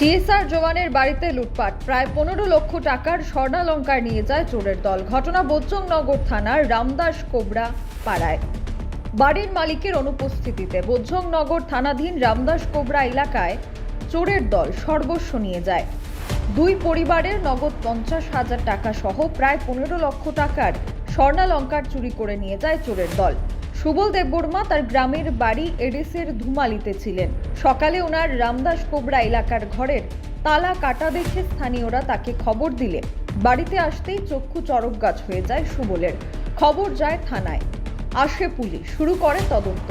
TSR জওয়ানের বাড়িতে লুটপাট, প্রায় 15 লক্ষ টাকার স্বর্ণালংকার নিয়ে যায় চোরের দল। ঘটনা বোজ্জংনগর থানার রামদাস কোবরা পাড়ায়। বাড়ির মালিকের অনুপস্থিতিতে বোজ্জংনগর থানাধীন রামদাস কোবরা এলাকায় চোরের দল সর্বস্ব নিয়ে যায়। দুই পরিবারের নগদ 50,000 টাকা সহ প্রায় 15 লক্ষ টাকার স্বর্ণালংকার চুরি করে নিয়ে যায় চোরের দল। সুবল দেববর্মা তার গ্রামের বাড়ি এডিসের ধুমালিতে ছিলেন। সকালে ওনার রামদাস কোবরা এলাকার ঘরের তালা কাটা দেখে স্থানীয়রা তাকে খবর দিলে বাড়িতে আসতেই চক্ষু চড়ক গাছ হয়ে যায় সুবলের। খবর যায় থানায়, আসে পুলিশ, শুরু করে তদন্ত।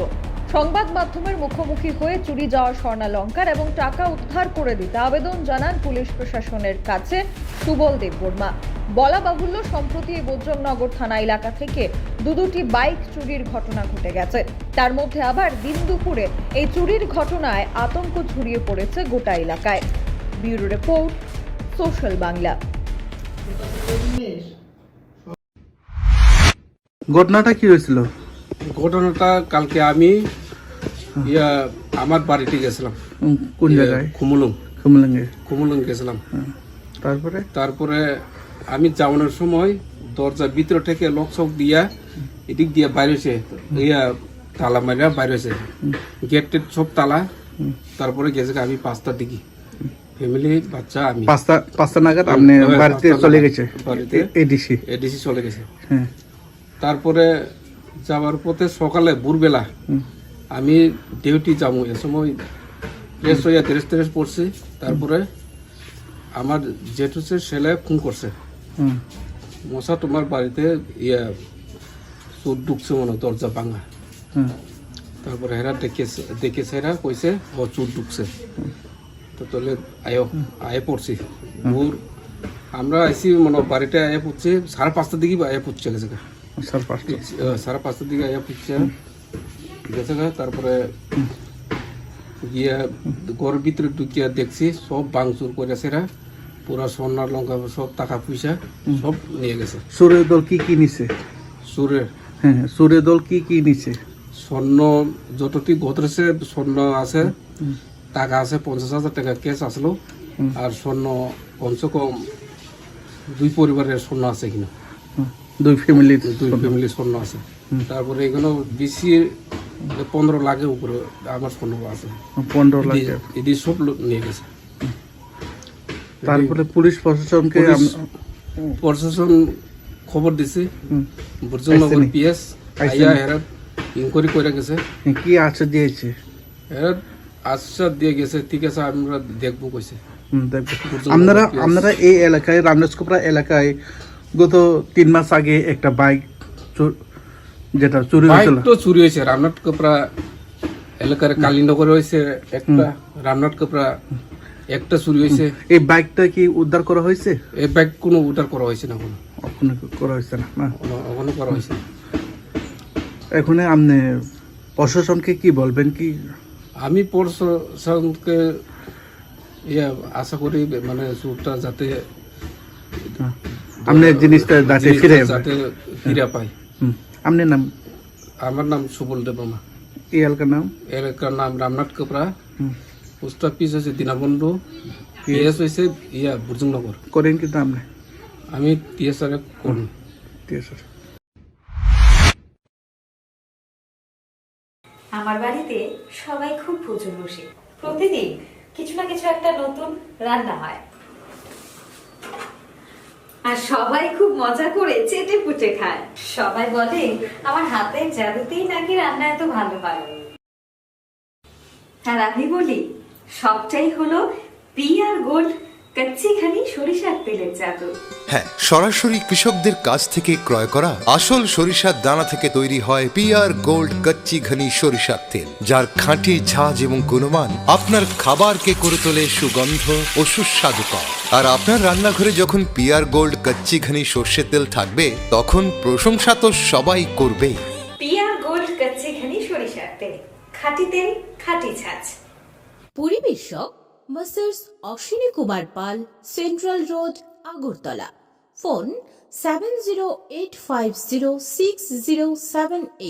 সংবাদ মাধ্যমের মুখোমুখি হয়ে চুরি যাওয়া স্বর্ণালংকার এবং টাকা উদ্ধার করে দিতে আবেদন জানান পুলিশ প্রশাসনের কাছে সুবল দেববর্মা। বলা বাহুল্য, সম্প্রতি এই বোজ্জংনগর থানা এলাকা থেকে দুটি বাইক চুরির ঘটনা ঘটে গেছে। তার মধ্যে আবার দিন দুপুরে এই চুরির ঘটনায় আতঙ্ক ছড়িয়ে পড়েছে গোটা এলাকায়। Bureau report, social Bangla. ঘটনাটা কি হয়েছিল? ঘটনাটা কালকে আমি আমার বাড়িতে গেছিলাম। কোন জায়গায়? কুমুলুং গেছিলাম। তারপরে আমি যাওয়ানোর সময় দরজা ভিতর থেকে লক চক দিয়া এদিক দিয়ে বাইরেছে, তালা মারিয়া বাইরেছে, গেট টেট সব তালা। তারপরে গেছে আমি 5টার দিকে, ফ্যামিলি বাচ্চা আমি 5টা নাগাদ আপনি বাড়িতে চলে গেছে? বাড়িতে এডিসি চলে গেছে। তারপরে যাওয়ার পথে সকালে ভোরবেলা আমি ডিউটি যাবো, এ সময় ফ্রেশ হইয়া ড্রেস পড়ছি। তারপরে আমার জেঠুসের ছেলে ফোন করছে, মশা তোমার বাড়িতে চোর ঢুকছে মনে, দরজা ভাঙা। তারপরে হেরা দেখেছে, হেরা কইছে ও চোর ঢুকছে। তো তাহলে আয়ে পড়ছি ভোর, আমরা আইসি মনে বাড়িতে আয়ে পড়ছে 5:30টার দিকে আয়ে পড়ছে গেছে, 5:30টার দিকে আয়া পড়ছে গেছে। তারপরে গিয়া ঘরের ভিতরে ঢুকিয়া দেখছি সব ভাঙচুর করেছে, পুরা সোনার লঙ্কা সব টাকা পয়সা সব নিয়ে গেছে। চোরের দল কি নিছে? চোরের দল কি নিছে? স্বর্ণ যতটি ঘটছে, স্বর্ণ আছে, টাকা আছে, 50,000 টাকা ক্যাশ আসলো, আর স্বর্ণ কমসে কম 2 পরিবারের স্বর্ণ আছে কিনা, 2 ফ্যামিলি স্বর্ণ আছে। তারপরে এগুলো বেশি 15 লাখের উপরে আমার স্বর্ণ আছে, 15 লাখ এটি সব নিয়ে গেছে। তারপরে পুলিশ প্রশাসন খবর দিছে, বোজ্জংনগর পিএস আইয়া হেরা ইনকোয়ারি করে গেছে। কি আশ্বাস দিয়েছে? হেরা আশ্বাস দিয়ে গেছে, ঠিক আছে আমরা দেখবো কইছে। আপনারা এই এলাকায় রামদাস কোবরা এলাকায় গত 3 মাস আগে একটা বাইক যেটা চুরি হয়েছিল, চুরি হয়েছে রামনাথ কোবরা এলাকার কালীনগর হয়েছে একটা, রামনাথ কোবরা একটা চুরি হয়েছে। এই বাইকটা কি উদ্ধার করা হয়েছে? এই বাইক কোনো উদ্ধার করা হয়েছে না, এখনো করা হয়েছে না। এখনো করা হয়েছে। এখন আপনি প্রশাসনকে কি বলবেন? কি আমি প্রশাসনকে আশা করি মানে চোরটা যাতে আপনি জিনিসটা যাতে ফিরে পাই। আপনার নাম? আমার নাম সুবল দেববর্মা। এই এলাকার নাম রামনাথ কোবরা। পোস্ট অফিস হয়েছে দীনবন্ধু, পিএস হয়েছে বোজ্জংনগর। করেন কিন্তু আমি টিএসআর করি। আমার বাড়িতে সবাই খুব প্রচুর বসে, প্রতিদিন কিছু না কিছু একটা নতুন রান্না হয়, আর সবাই খুব মজা করে চেটে পুটে খায়। সবাই বলে আমার হাতের জাদুতেই নাকি রান্না এত ভালো হয়। আর আমি বলি সবটাই হলো পিআর গোল্ড কচ্চিঘানি সরিষার তেলের জাদু। হ্যাঁ, সরাসরি কৃষকদের কাছ থেকে ক্রয় করা আসল সরিষার দানা থেকে তৈরি হয় পিআর গোল্ড কচ্চিঘানি সরিষার তেল, যার খাঁটি ঝাঁজ এবং গুণমান আপনার খাবারকে করে তোলে সুগন্ধ ও সুস্বাদুকর। আর আপনার রান্নাঘরে যখন পিআর গোল্ড কচ্চিঘানি সর্ষের তেল থাকবে, তখন প্রশংসা তো সবাই করবে। পিআর গোল্ড কচ্চিঘানি সরিষার তেল, খাঁটি তেল, খাঁটি ঝাঁজ। পরিবেশক masters Ashwini Kumar Pal, central road, Agartala. Phone 7085060788।